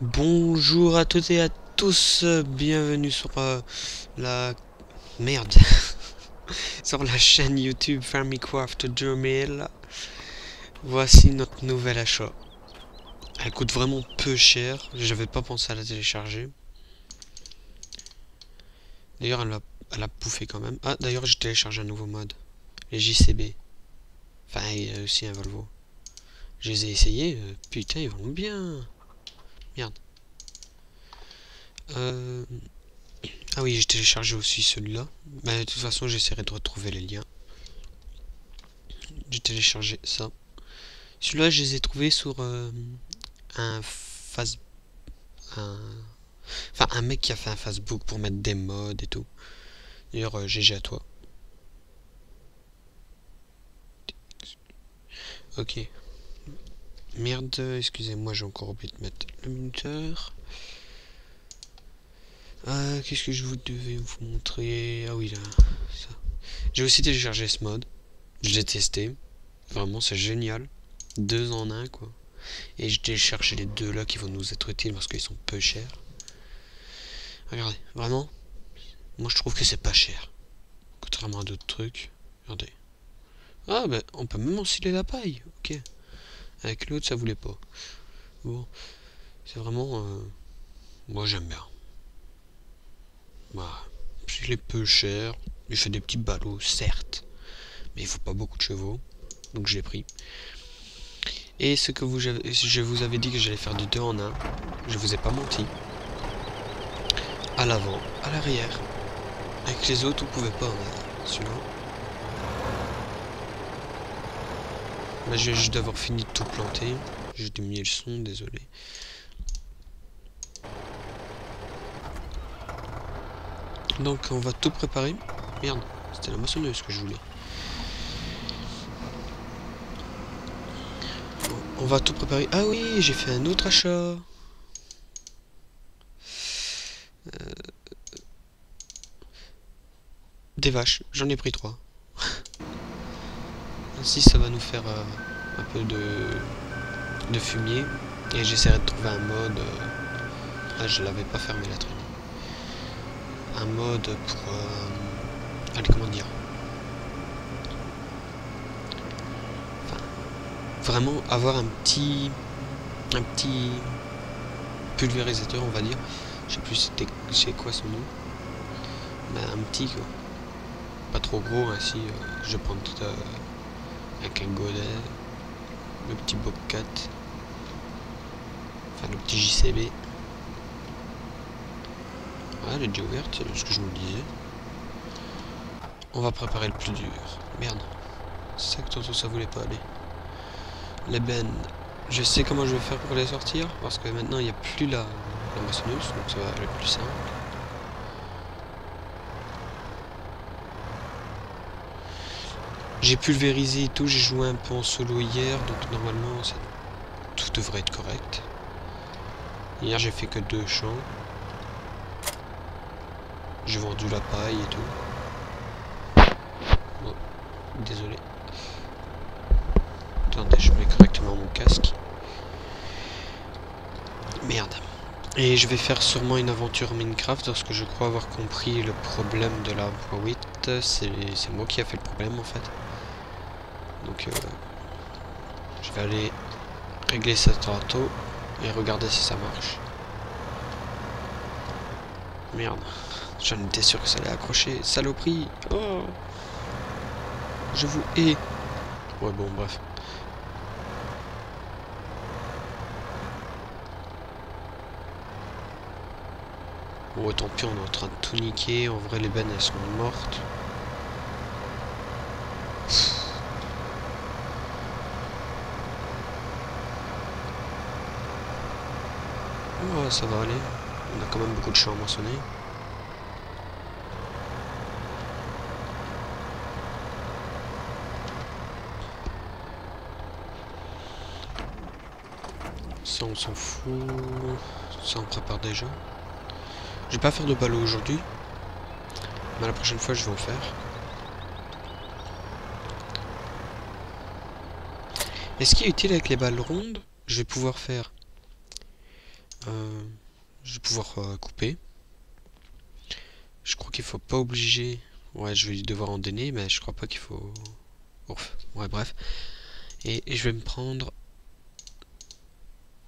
Bonjour à toutes et à tous, bienvenue sur la merde sur la chaîne YouTube Farmycraft 2000. Voici notre nouvel achat. Elle coûte vraiment peu cher, j'avais pas pensé à la télécharger. D'ailleurs elle a bouffé quand même. Ah d'ailleurs j'ai téléchargé un nouveau mode, les JCB. Enfin il y a aussi un Volvo. Je les ai essayés, putain ils vont bien. Merde. Ah oui, j'ai téléchargé aussi celui-là. Mais de toute façon, j'essaierai de retrouver les liens. J'ai téléchargé ça. Celui-là, je les ai trouvés sur un mec qui a fait un Facebook pour mettre des mods et tout. D'ailleurs, GG à toi. Ok. Merde, excusez-moi, j'ai encore oublié de mettre le minuteur. Qu'est-ce que je devais vous montrer? Ah oui, là, ça. J'ai aussi téléchargé ce mode. Je l'ai testé. Vraiment, c'est génial. 2 en 1, quoi. Et j'ai téléchargé les deux là qui vont nous être utiles parce qu'ils sont peu chers. Regardez, vraiment. Moi, je trouve que c'est pas cher. Contrairement à d'autres trucs. Regardez. Ah, ben, on peut même ensiler la paille. Ok. Avec l'autre, ça voulait pas. Bon. C'est vraiment... moi, j'aime bien. Voilà. Il est peu cher. Il fait des petits ballots, certes. Mais il faut pas beaucoup de chevaux. Donc je l'ai pris. Et ce que je vous avais dit que j'allais faire du 2 en 1. Je vous ai pas menti. À l'avant, à l'arrière. Avec les autres, vous pouvez pas. Celui-là. Là, je vais juste avoir fini de tout planter. J'ai diminué le son, désolé. Donc on va tout préparer. Merde, c'était la moissonneuse que je voulais. On va tout préparer. Ah oui, j'ai fait un autre achat. Des vaches, j'en ai pris 3. Ainsi ça va nous faire un peu de fumier. Et j'essaierai de trouver un mode. Ah, je l'avais pas fermé la traîne. Un mode pour allez, comment dire, enfin, vraiment avoir un petit pulvérisateur, on va dire. Je sais plus c'est quoi son nom, mais un petit quoi, pas trop gros, ainsi je prends tout avec un godet, le petit Bobcat, enfin le petit JCB. Ah, elle est déjà ouverte, c'est ce que je me disais. On va préparer le plus dur. Merde. C'est ça que tantôt ça voulait pas aller. Les bennes. Je sais comment je vais faire pour les sortir. Parce que maintenant il n'y a plus la moissonneuse. Donc ça va aller plus simple. J'ai pulvérisé et tout. J'ai joué un peu en solo hier. Donc normalement tout devrait être correct. Hier j'ai fait que 2 champs. J'ai vendu la paille et tout. Bon, désolé. Attendez, je mets correctement mon casque. Merde. Et je vais faire sûrement une aventure Minecraft parce que je crois avoir compris le problème de la voie 8. C'est moi qui a fait le problème en fait. Donc je vais aller régler ça tantôt et regarder si ça marche. Merde. J'en étais sûr que ça allait accrocher. Saloperie. Oh. Je vous hais. Ouais, bon, bref. Bon, tant pis, on est en train de tout niquer. En vrai, les bennes, elles sont mortes. Oh, ça va aller. On a quand même beaucoup de champs à moissonner. Ça, on s'en fout. Ça, on prépare déjà. Je vais pas faire de ballot aujourd'hui. Mais la prochaine fois, je vais en faire. Et ce qui est utile avec les balles rondes, je vais pouvoir faire... je vais pouvoir couper. Je crois qu'il faut pas obliger... Ouais, je vais devoir en donner, mais je crois pas qu'il faut... Ouf. Ouais, bref. Et je vais me prendre...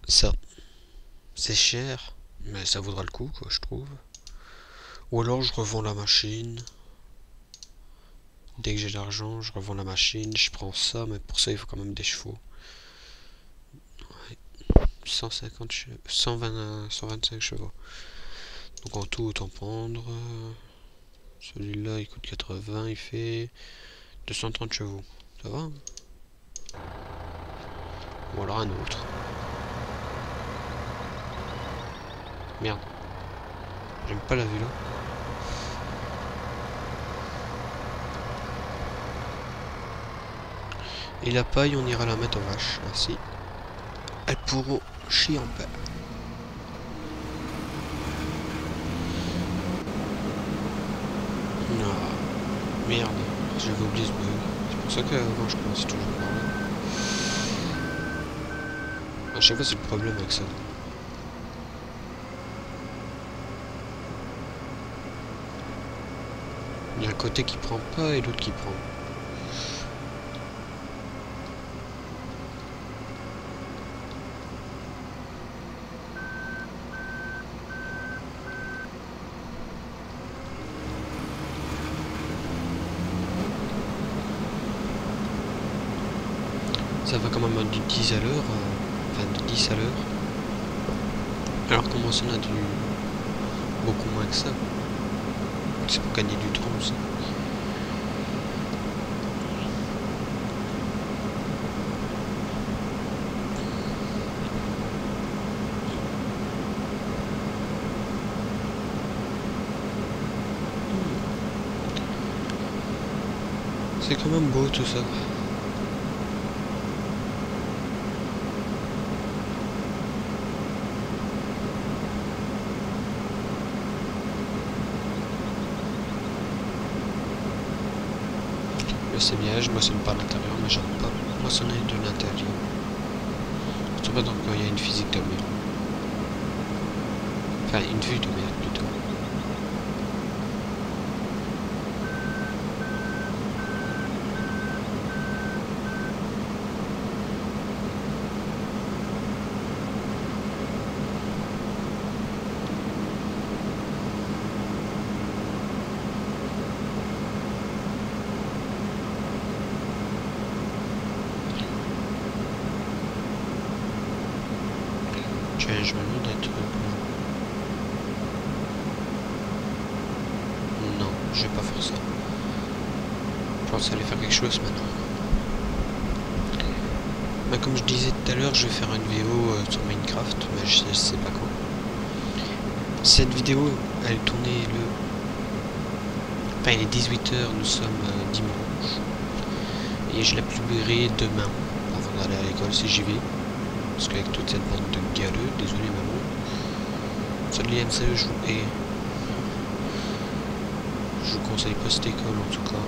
ça. C'est cher, mais ça vaudra le coup, quoi, je trouve. Ou alors je revends la machine. Dès que j'ai de l'argent, je revends la machine, je prends ça, mais pour ça il faut quand même des chevaux. Ouais. 150 chevaux, 125 chevaux. Donc en tout, autant prendre. Celui-là il coûte 80, il fait 230 chevaux. Ça va hein? Ou alors un autre. Merde. J'aime pas la vue là. Et la paille, on ira la mettre aux vaches. Ainsi, elles pourront chier en paix. Ah, merde, j'avais oublié ce bug. C'est pour ça qu'avant je commençais toujours par là. À chaque fois c'est le problème avec ça. Il y a un côté qui prend pas et l'autre qui prend. Ça va quand même du 10 à l'heure, enfin de 10 à l'heure. Alors qu'on mentionne a du beaucoup moins que ça. C'est pour gagner du temps aussi. C'est quand même beau tout ça. C'est bien, je moissonne pas à l'intérieur, mais j'aime pas moissonner de l'intérieur. Surtout pas quand il y a une physique de merde. Enfin, une vue de merde plutôt. Je me demande des trucs là. Non, je vais pas faire ça. Je pense aller faire quelque chose maintenant. Bah, comme je disais tout à l'heure, je vais faire une vidéo sur Minecraft, mais je sais pas quand. Cette vidéo, elle est tournée le... Enfin, il est 18 h, nous sommes dimanche. Et je la publierai demain, avant d'aller à l'école si j'y vais. Parce qu'avec toute cette bande de galeux, désolé maman. Sur l'IMCE, je vous hais. Je vous conseille pas cette école en tout cas.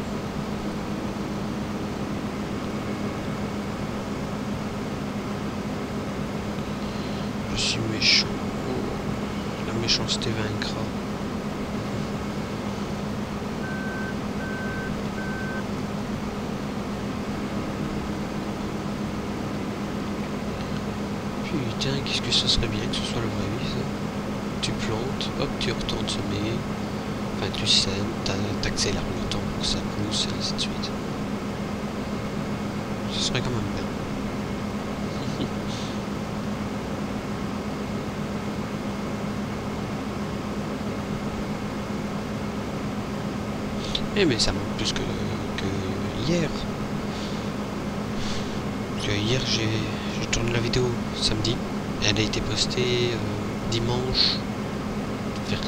Je suis méchant. Oh, la méchanceté vaincra. Putain, qu'est-ce que ce serait bien que ce soit le vrai vie ça. tu plantes, hop, tu retournes semer. Enfin, tu sèmes, t'accélères le temps pour que ça pousse, et ainsi de suite. Ce serait quand même bien. Eh mais ça manque plus que hier. Parce que hier j'ai tourné la vidéo samedi. Elle a été postée dimanche vers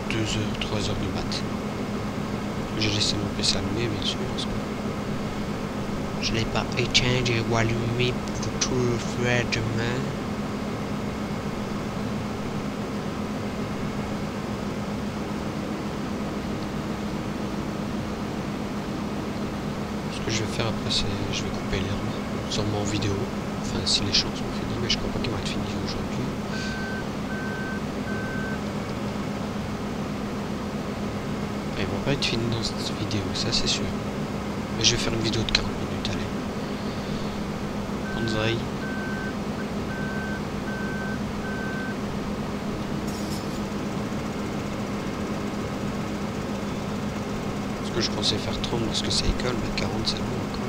2h, 3h du mat. J'ai laissé mon PC allumé bien sûr. Je l'ai pas éteint, j'ai allumé pour tout le faire demain. Ce que je vais faire après, c'est je vais couper l'herbe, sûrement en vidéo. Enfin, si les champs sont finis, mais je crois pas qu'ils vont être finis aujourd'hui. Ils vont pas être finis dans cette vidéo, ça c'est sûr. Mais je vais faire une vidéo de 40 minutes, allez. Bonsaï. Parce que je pensais faire 30 parce que ça école, mais 40 c'est bon encore.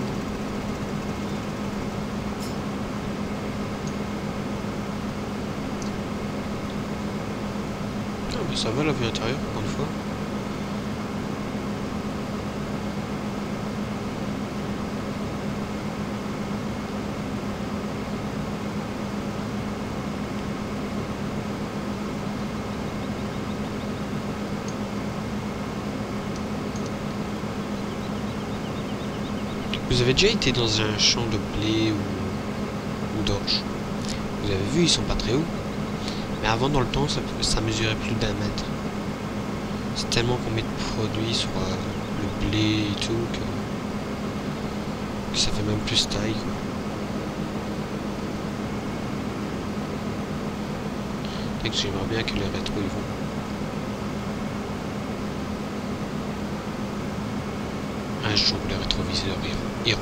Ah mais ça va la vue intérieure encore une fois. Vous avez déjà été dans un champ de blé ou d'orge? Vous avez vu, ils sont pas très hauts. Mais avant, dans le temps, ça mesurait plus d'1 mètre. C'est tellement qu'on met de produits sur le blé et tout que ça fait même plus taille, quoi. Et que j'aimerais bien que les rétros ils vont. Un jour, les rétroviseurs iront.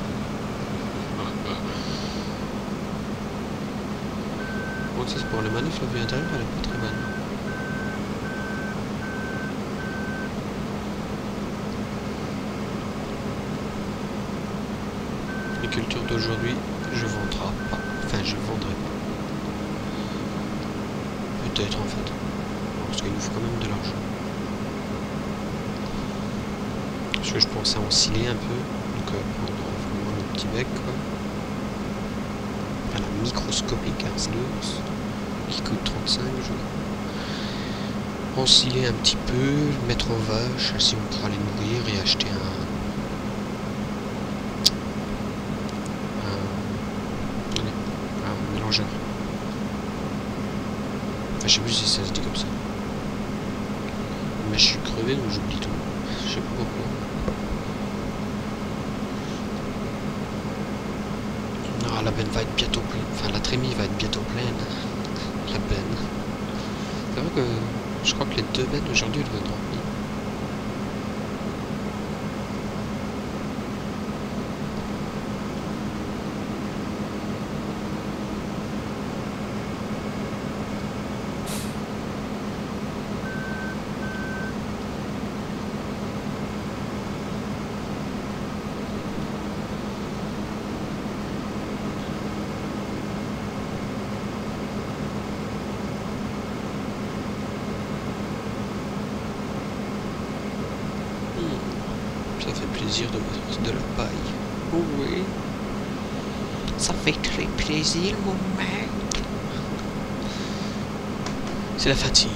Bon, ça c'est pour les manifs, la vue intérieure, elle est pas très bonne. Les cultures d'aujourd'hui, je vendrai pas. Enfin, je vendrai pas. Peut-être en fait. Parce qu'il nous faut quand même de l'argent. Parce que je pensais ensiler un peu. Donc prendre vraiment le petit bec, quoi. Enfin, la microscopique Arsleus, qui coûte 35, je crois. Ensiler un petit peu, mettre aux vaches, ainsi on pourra les nourrir et acheter un mélangeur. Enfin, je sais plus si ça se dit comme ça. Mais je suis crevé donc j'oublie tout. Je sais pas pourquoi. Ah, la benne va être bientôt pleine. Enfin, la trémie va être bientôt pleine. La benne. C'est vrai que je crois que les 2 bennes aujourd'hui elles vont être remplies. Ça fait plaisir de mettre de la paille. Oh oui. Ça fait très plaisir, mon mec. C'est la fatigue.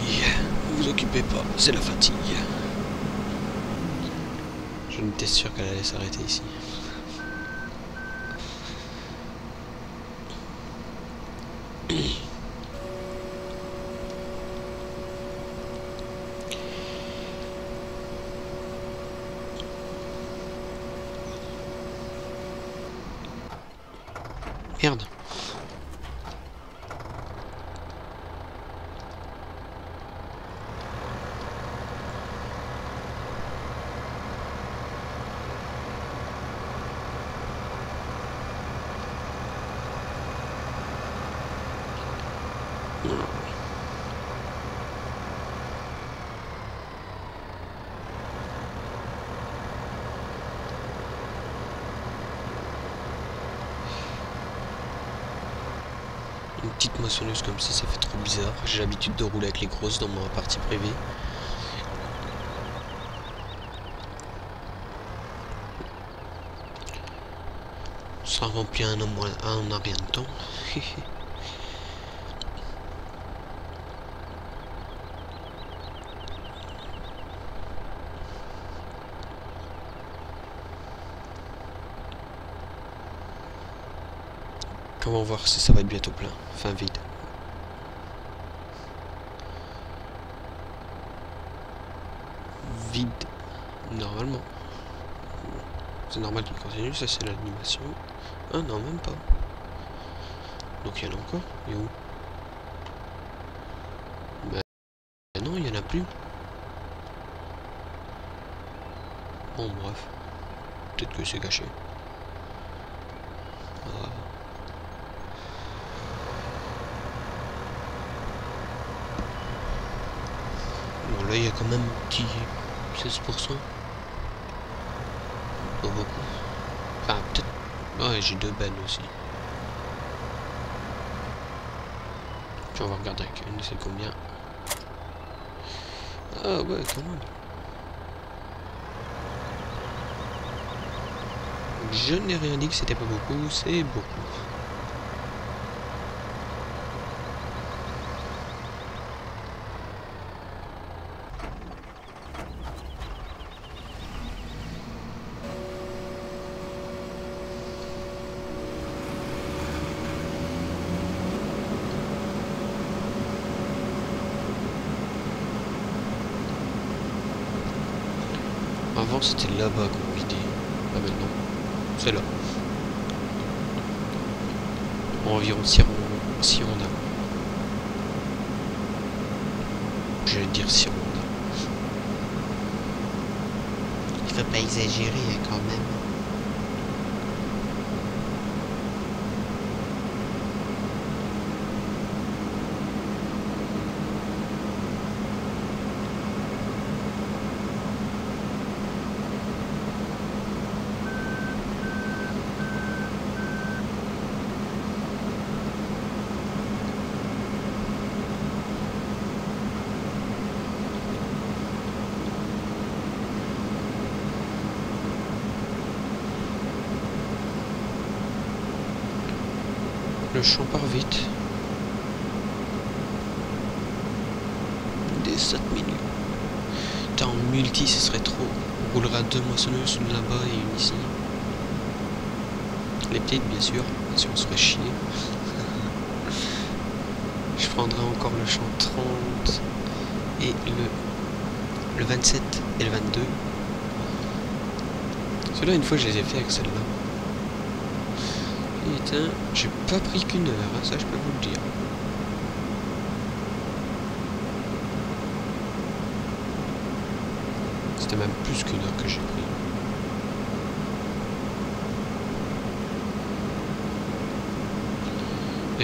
Ne vous occupez pas, c'est la fatigue. Je n'étais sûr qu'elle allait s'arrêter ici. Merde. petite moissonneuse comme ça fait trop bizarre. J'ai l'habitude de rouler avec les grosses dans ma partie privée. On sera rempli un an, en rien de temps. Comment voir si ça va être bientôt plein, enfin vide. Vide, normalement. C'est normal qu'il continue, ça c'est l'animation. Ah non, même pas. Donc il y en a encore, et où? Ben non, il y en a plus. Bon bref, peut-être que c'est caché. Ah. Bon là il y a quand même un petit 16%. Pas beaucoup. Enfin peut-être. Ouais, j'ai 2 bennes aussi. Puis on va regarder avec une, c'est combien. Ah ouais, quand même. Je n'ai rien dit que c'était pas beaucoup, c'est beaucoup. Avant c'était là-bas qu'on vidait. Ah maintenant, c'est là. Environ 6 rondes. J'allais dire 6 rondes. Il faut pas exagérer quand même. Le champ part vite. Des 7 minutes. Putain, en multi, ce serait trop. On roulera 2 moissonneuses, une là-bas et une ici. Les petites, bien sûr, si on se ferait chier. Je prendrai encore le champ 30 et le 27 et le 22. Ceux-là, une fois, je les ai fait avec celle-là. Putain, j'ai pas pris qu'une heure, hein, ça je peux vous le dire. C'était même plus qu'une heure que j'ai pris.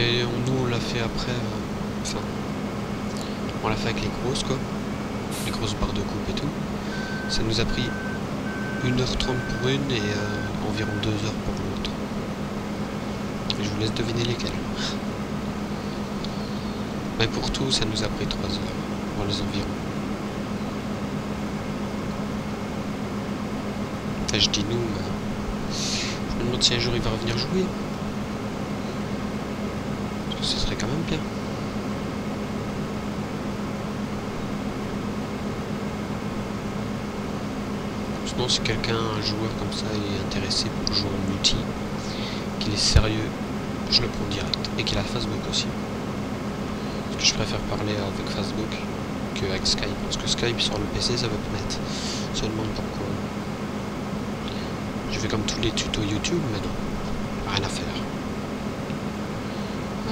Et nous on l'a fait après, enfin, on l'a fait avec les grosses quoi, les grosses barres de coupe et tout. Ça nous a pris 1h30 pour une et environ 2 heures pour l'autre. Je vous laisse deviner lesquels. Mais pour tout, ça nous a pris 3 heures, dans les environs. Enfin, je dis nous, mais je me demande si un jour il va revenir jouer. Parce que ce serait quand même bien. Sinon, si quelqu'un, un joueur comme ça, est intéressé pour jouer en multi, qu'il est sérieux, je le prends direct. Et qu'il a Facebook aussi. Parce que je préfère parler avec Facebook qu'avec Skype. Parce que Skype sur le PC, ça va pas mettre. Je me demande pourquoi. Je fais comme tous les tutos YouTube, mais non. Rien à faire.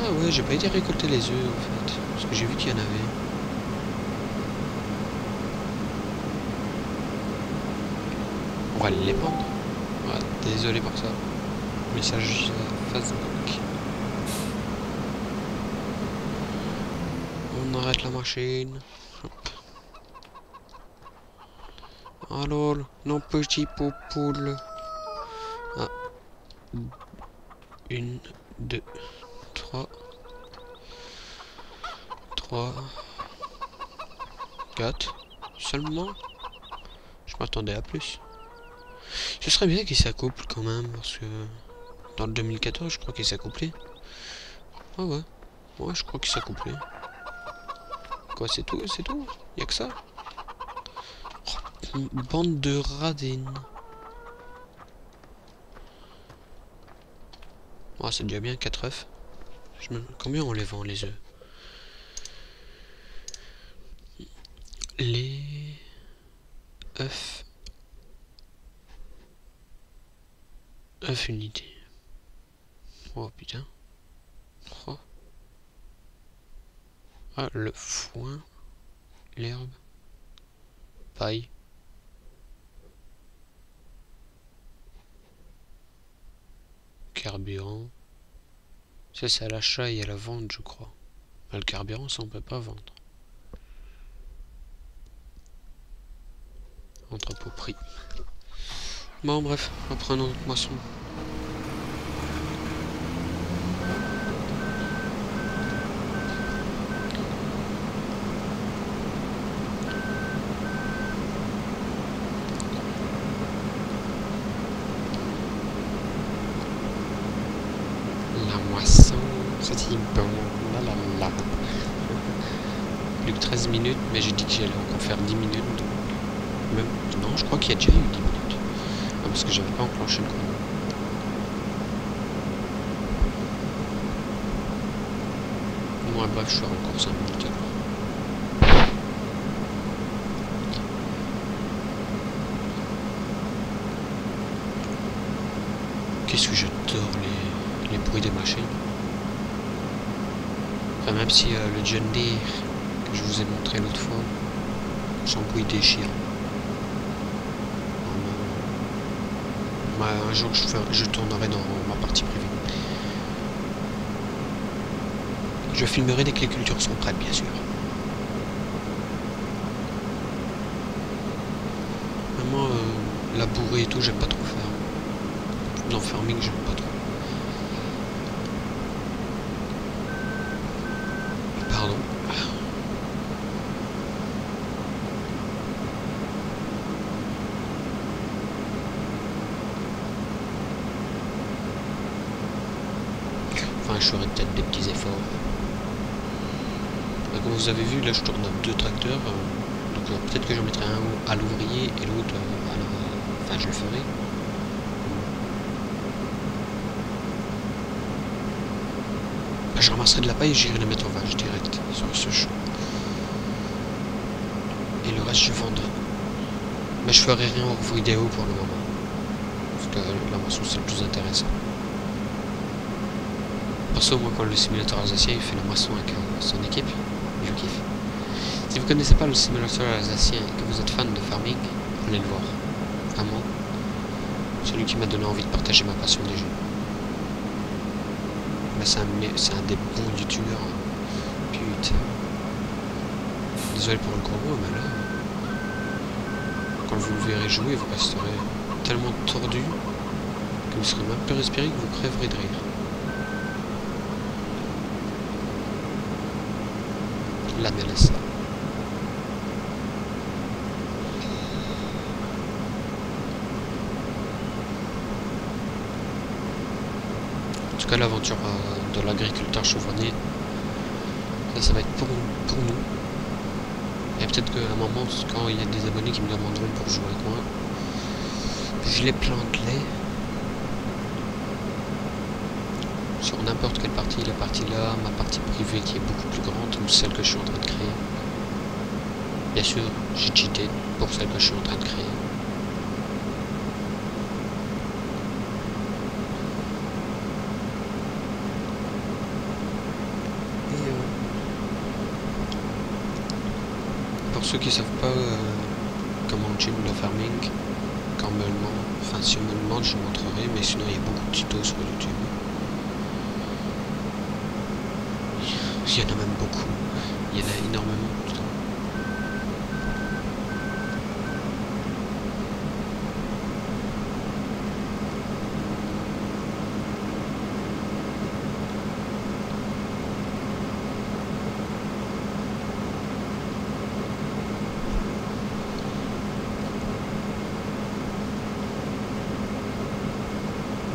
Ah ouais, j'ai pas été récolter les œufs en fait. Parce que j'ai vu qu'il y en avait. On va les prendre. Ouais, désolé pour ça. Message Facebook. On arrête la machine. Hop. Alors, nos petits poupoules. Ah. 1, 2, 3, 3, 4 seulement. Je m'attendais à plus. Ce serait bien qu'il s'accouple quand même, parce que dans le 2014, je crois qu'il s'est accouplé. Ah ouais, ouais, je crois qu'il s'est accouplé. Quoi, c'est tout, c'est tout? Y'a que ça? Oh, bande de radines. Oh, c'est déjà bien, 4 œufs. Combien on les vend, les œufs? Les œufs. œufs unité. Oh putain. Oh. Ah, le foin. L'herbe. Paille. Carburant. Ça, c'est à l'achat et à la vente, je crois. Le carburant, ça, on peut pas vendre. Entrepôt prix. Bon, bref, reprenons notre moisson. La moisson, c'est bon, la la la. Plus que 13 minutes, mais j'ai dit que j'allais encore faire 10 minutes. Même, non, je crois qu'il y a déjà eu 10 minutes. Ah, parce que j'avais pas enclenché le chrono. Bon, bref, je ferai encore 5 minutes alors. Qu'est-ce que j'adore les bruits des machines. Enfin, même si le John Deere que je vous ai montré l'autre fois, son bruit déchire. Un jour je tournerai dans ma partie privée. Je filmerai dès que les cultures sont prêtes, bien sûr. Vraiment, labourer et tout, j'aime pas trop faire. Dans le farming, j'aime pas trop. Pardon. Enfin, je ferai peut-être des petits efforts. Comme vous avez vu, là je tourne 2 tracteurs. Donc peut-être que j'en mettrai un à l'ouvrier et l'autre à la... Enfin, je le ferai. Bah, je ramasserai de la paille et j'irai la mettre en vache direct sur ce champ. Et le reste, je vendrai. Mais je ferai rien en vidéo pour le moment. Parce que la moisson, c'est le plus intéressant. Perso, moi, quand le simulateur alsacien il fait la moisson avec son équipe, je kiffe. Si vous connaissez pas le simulateur alsacien et que vous êtes fan de farming, allez le voir. Vraiment. Celui qui m'a donné envie de partager ma passion des jeux. Mais c'est un des bons youtubeurs. Putain. Désolé pour le gros mot, mais là... Quand vous le verrez jouer, vous resterez tellement tordu que vous serez même plus respiré que vous crèverez de rire. La MLS. En tout cas, l'aventure de l'agriculteur chevronné, ça va être pour nous. Et peut-être qu'à un moment, quand il y a des abonnés qui me demanderont pour jouer avec moi, je les planterai sur n'importe quelle partie, la partie là, ma partie privée qui est beaucoup plus grande, ou celle que je suis en train de créer. Bien sûr, j'ai cheaté pour celle que je suis en train de créer. Pour ceux qui savent pas comment on tue le farming, quand me demande, enfin si on me demande je montrerai, mais sinon il y a beaucoup de tutos sur YouTube. Il y en a même beaucoup, il y en a énormément.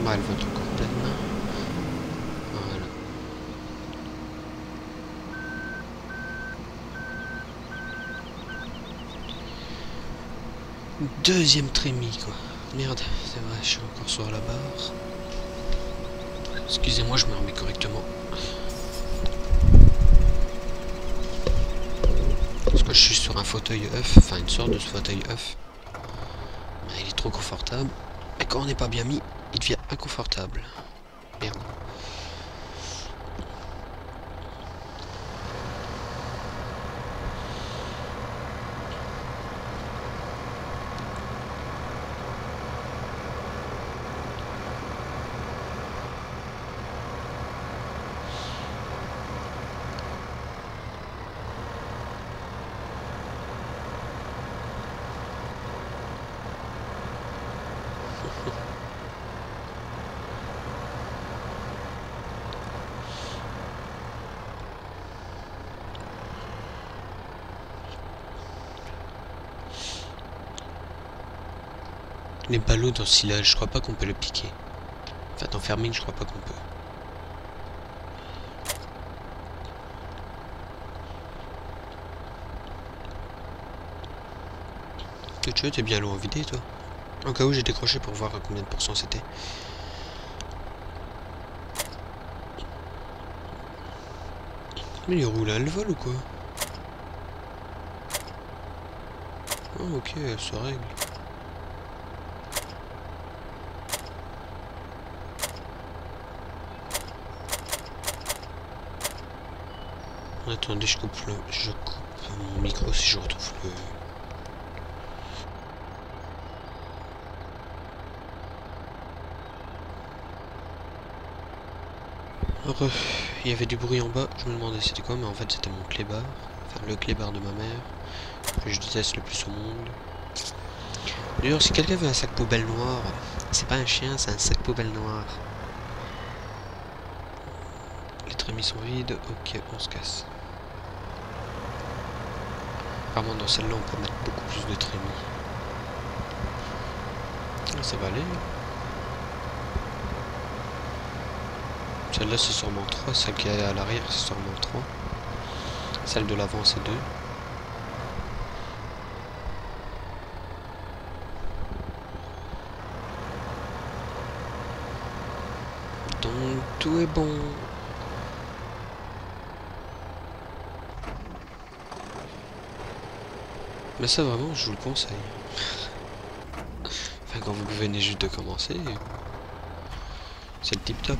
Bah, elle va être encore pleine. Voilà. Deuxième trémie, quoi. Merde, c'est vrai, je suis encore sur la barre. Excusez-moi, je me remets correctement. Parce que je suis sur un fauteuil œuf, enfin une sorte de fauteuil œuf. Il est trop confortable. Et quand on n'est pas bien mis, il devient inconfortable. Merde. Les ballots dans le silage, je crois pas qu'on peut le piquer. Enfin, dans Farming, je crois pas qu'on peut. Tu vois, t'es bien loin en vidé, toi. Au cas où j'ai décroché pour voir à combien de pourcents c'était. Mais il roule à le vol ou quoi? Oh, ok, ça règle. Attendez, je coupe mon micro si je retrouve le... Alors, il y avait du bruit en bas, je me demandais c'était quoi, mais en fait c'était mon clébard. Enfin, le clébard de ma mère, que je déteste le plus au monde. D'ailleurs, si quelqu'un veut un sac poubelle noir, c'est pas un chien, c'est un sac poubelle noir. Les trémies sont vides, ok, on se casse. Apparemment, dans celle-là, on peut mettre beaucoup plus de trémies. Ça va aller. Celle-là, c'est sûrement 3. Celle qui est à l'arrière, c'est sûrement 3. Celle de l'avant, c'est 2. Donc, tout est bon. Mais ça, vraiment, je vous le conseille. Enfin, quand vous venez juste de commencer, c'est le tip top.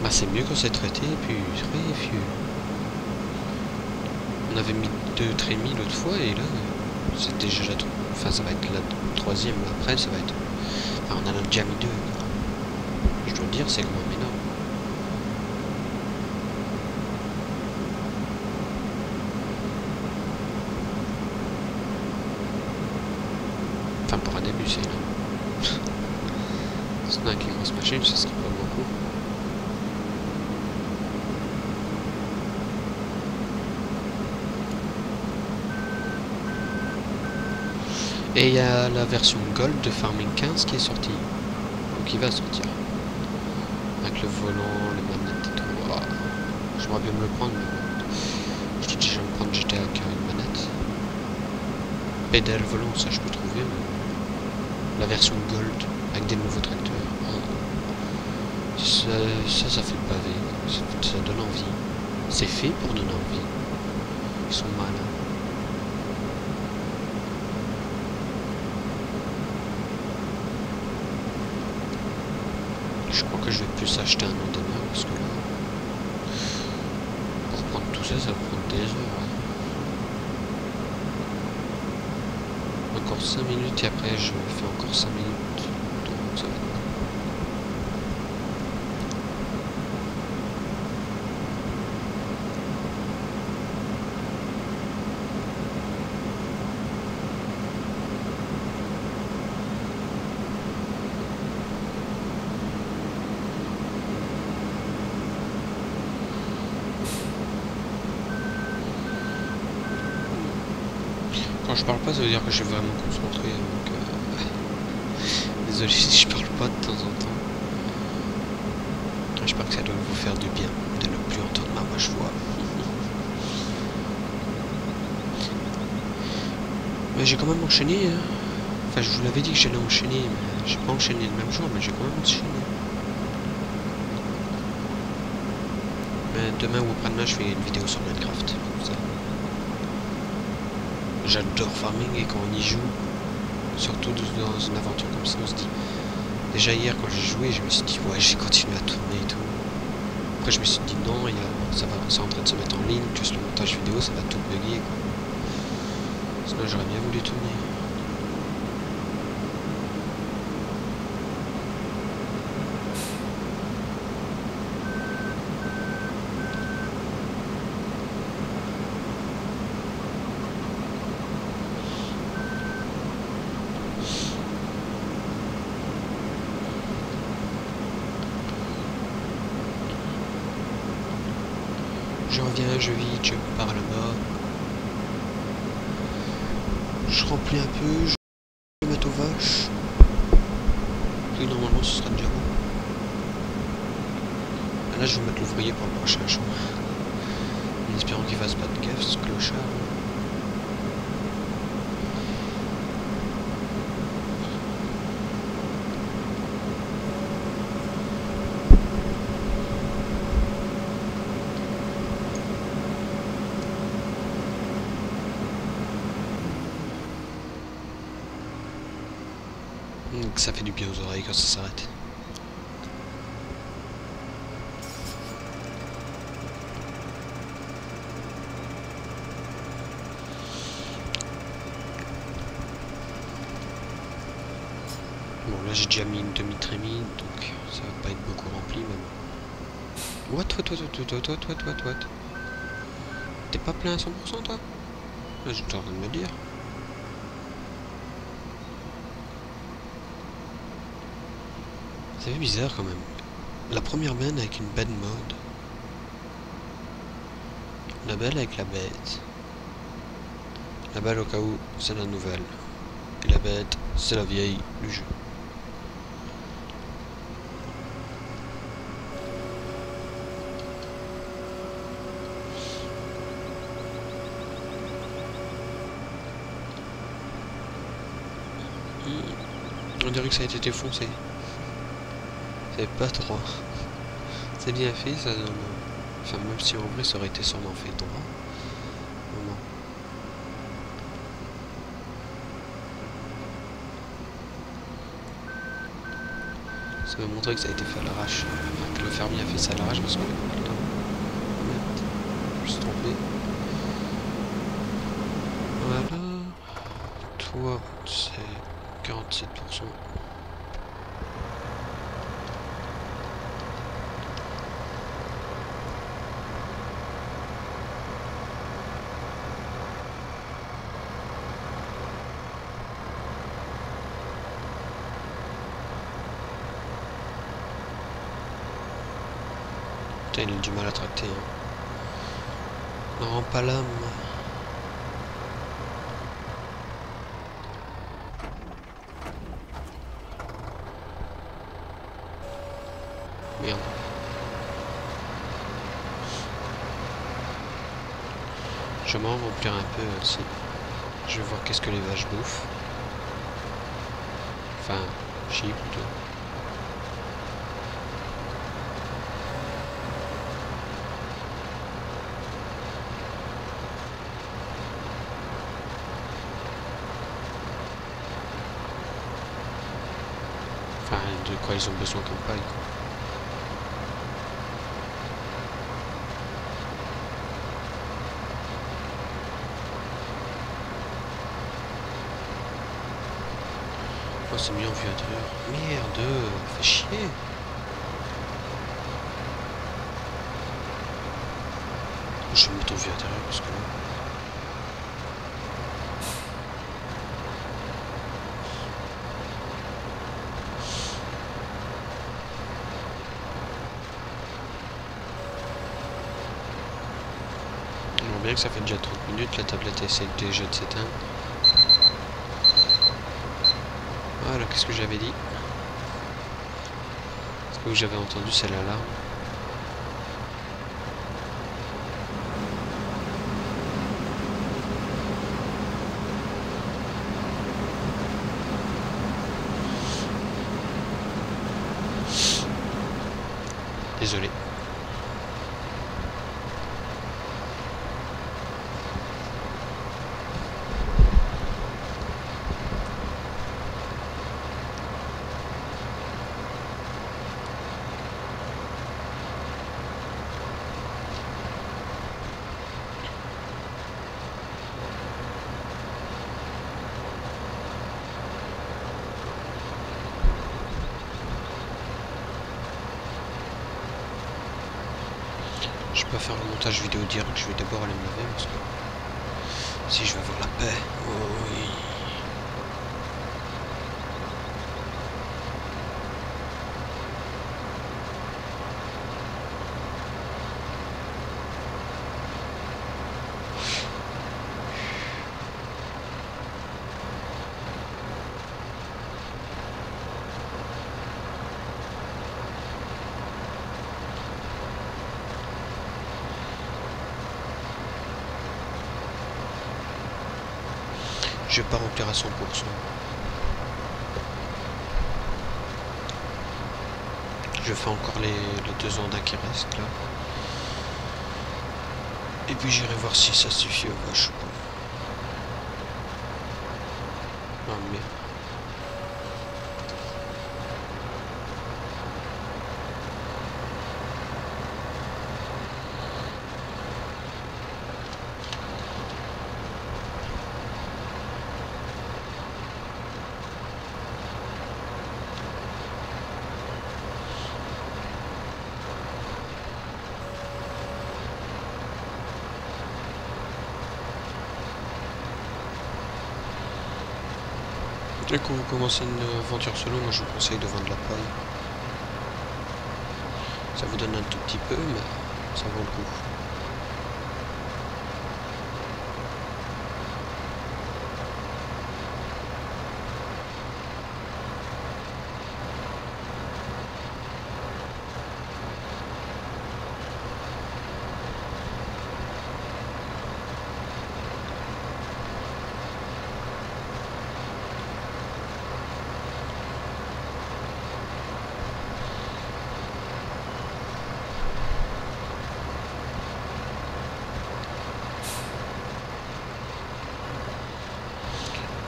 Bah, c'est mieux quand c'est traité, et puis très vieux. On avait mis 2 trémies l'autre fois, et là, c'est déjà la... Enfin, ça va être la 3e, après, ça va être... Enfin, on en a déjà mis 2. Je dois le dire, c'est quand même énorme. Enfin, pour un début, c'est énorme. Sinon, avec les grosses machines, ça serait pas beaucoup. Et il y a la version Gold de Farming 15 qui est sortie. Ou qui va sortir. Avec le volant, les manettes et tout. Oh, j'aimerais bien me le prendre, mais bon. Je dis déjà me prendre GTA avec une manette. Pédale volant, ça je peux trouver, mais... La version Gold, avec des nouveaux tracteurs. Oh. Ça fait le pavé. Ça donne envie. C'est fait pour donner envie. Ils sont malins. Je crois que je vais plus acheter un ordinateur parce que là, pour prendre tout ça, ça va prendre des heures. Encore 5 minutes et après je fais encore 5 minutes. Donc ça va être... Quand je parle pas, ça veut dire que je suis vraiment concentré. Donc, désolé si je parle pas de temps en temps. J'espère que ça doit vous faire du bien de ne plus entendre ma voix. Mais j'ai quand même enchaîné. Hein. Enfin, je vous l'avais dit que j'allais enchaîner, mais j'ai pas enchaîné le même jour, mais j'ai quand même enchaîné. Mais demain ou après-demain, je fais une vidéo sur Minecraft. Comme ça. J'adore farming et quand on y joue, surtout dans une aventure comme ça, on se dit. Déjà hier quand j'ai joué, je me suis dit ouais, j'ai continué à tourner et tout. Après je me suis dit non, c'est en train de se mettre en ligne, juste le montage vidéo, ça va tout bugger quoi. Sinon j'aurais bien voulu tourner. Je reviens, je vis, je pars là-bas. Je remplis un peu, je vais mettre aux vaches. Puis normalement ce sera déjà bon. Et là je vais mettre l'ouvrier pour le prochain champ. En espérant qu'il fasse pas de gaffe ce clochard. Donc ça fait du bien aux oreilles quand ça s'arrête. Bon là j'ai déjà mis une demi-trémie, donc ça va pas être beaucoup rempli mais bon. What? T'es pas plein à 100% toi? J'étais en train de me dire. Ça fait bizarre quand même. La première benne avec une benne mode. La belle avec la bête. La belle au cas où c'est la nouvelle. Et la bête c'est la vieille du jeu. On dirait que ça a été défoncé. C'est pas trop. C'est bien fait, ça donne... Enfin, même si en vrai ça aurait été sûrement fait droit. Non. Ça va montrer que ça a été fait à l'arrache. Enfin, que le fermier a fait ça à l'arrache parce qu'on est pas le temps. Merde. Je me suis trompé. Voilà. Toi, c'est 47%. Putain, il a du mal à tracter. Hein. Non, pas l'âme. Merde. Je vais m'en remplir un peu aussi. Je vais voir qu'est-ce que les vaches bouffent. Enfin, chie plutôt. Enfin, de quoi ils ont besoin comme paille, quoi. Oh, c'est mieux en vue intérieure. Merde, fais chier. Je vais me mettre en vue intérieure parce que là... On voit bien que ça fait déjà 30 minutes, la tablette essaie déjà de s'éteindre. Voilà, qu'est-ce que j'avais dit? Ce que j'avais entendu, c'est l'alarme. Désolé. Je vais pas faire le montage vidéo direct, je vais d'abord aller me laver parce que si je veux avoir la paix. Oh oui. Je vais pas remplir à 100%. Je fais encore les 2 andins qui restent là. Et puis j'irai voir si ça suffit aux vaches ou pas. Ah merde. Dès que vous commencez une aventure solo, moi je vous conseille de vendre la paille. Ça vous donne un tout petit peu, mais ça vaut le coup.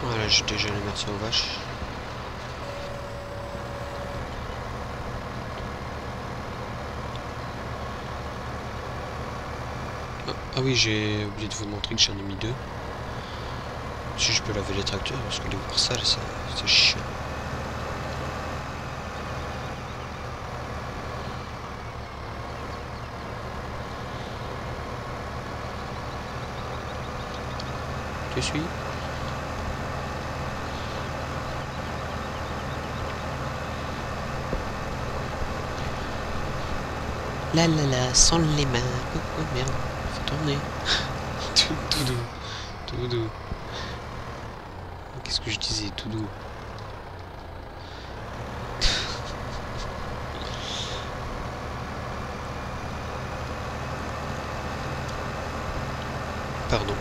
Voilà, j'ai déjà les merci aux vaches. Ah oui, j'ai oublié de vous montrer que j'en ai mis 2. Si je peux laver les tracteurs, parce que les voir sales, c'est chiant. Tu suis? Là là là, sans les mains. Oh, oh merde, faut tourner. Tout doux. Tout doux. Qu'est-ce que je disais? Tout doux. Pardon.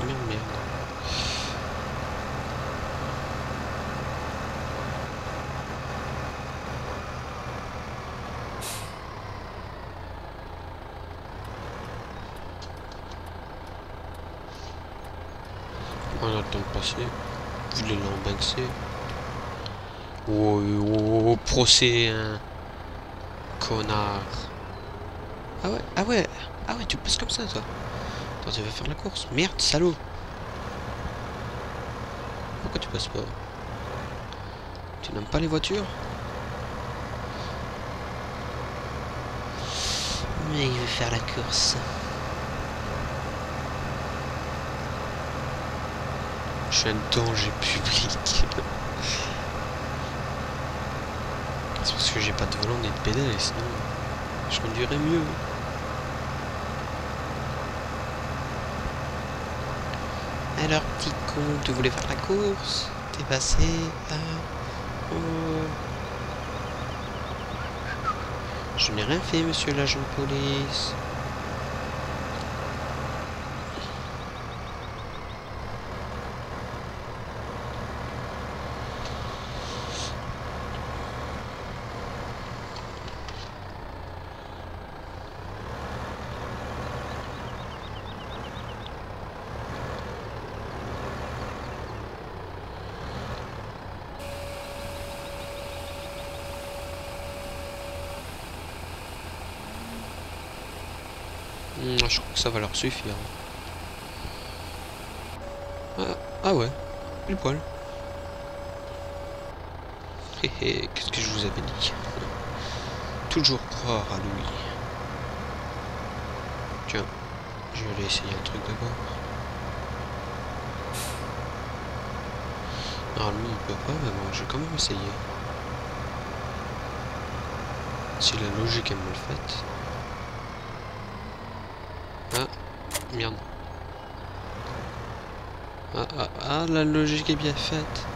Merde, merde. On a le temps de passer. Vous voulez l'embanxer. Oh, oh, oh, procès, hein. Connard. Ah ouais, ah ouais, ah ouais, tu passes comme ça, toi. Attends, tu vas faire la course. Merde, salaud. Pourquoi tu passes pas? Tu n'aimes pas les voitures? Mais il veut faire la course. Je suis un danger public. C'est parce que j'ai pas de volant ni de pédale, sinon je conduirais mieux. Alors, petit con, tu voulais faire la course? T'es passé à... Oh. Je n'ai rien fait, monsieur l'agent de police. Je crois que ça va leur suffire. Ah ouais, pile poil. Hé hé, qu'est-ce que je vous avais dit? Toujours croire à lui. Tiens, je vais aller essayer un truc d'abord. Non, lui il peut pas, mais moi je vais quand même essayer. Si la logique est mal faite. Ah, merde. Ah, la logique est bien faite.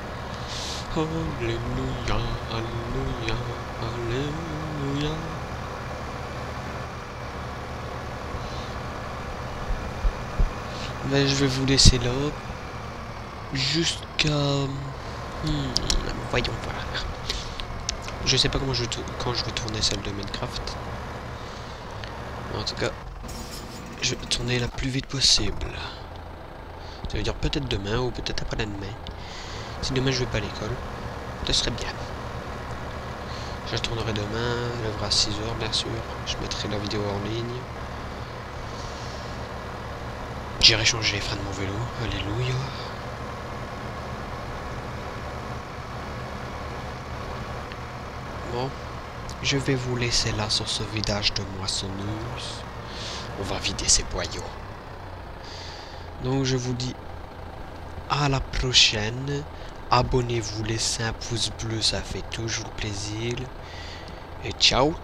Alléluia, alléluia, alléluia. Ben, je vais vous laisser là. Jusqu'à... voyons voir. Je sais pas comment quand je vais tourner celle de Minecraft. En tout cas, je vais tourner la plus vite possible. Ça veut dire peut-être demain ou peut-être après-demain. Si demain je vais pas à l'école, ce serait bien. Je tournerai demain, elle lèvera à 6 h bien sûr. Je mettrai la vidéo en ligne. J'irai changer les freins de mon vélo. Alléluia. Bon, je vais vous laisser là sur ce vidage de moissonneuse. On va vider ces boyaux. Donc je vous dis à la prochaine. Abonnez-vous, laissez un pouce bleu, ça fait toujours plaisir. Et ciao.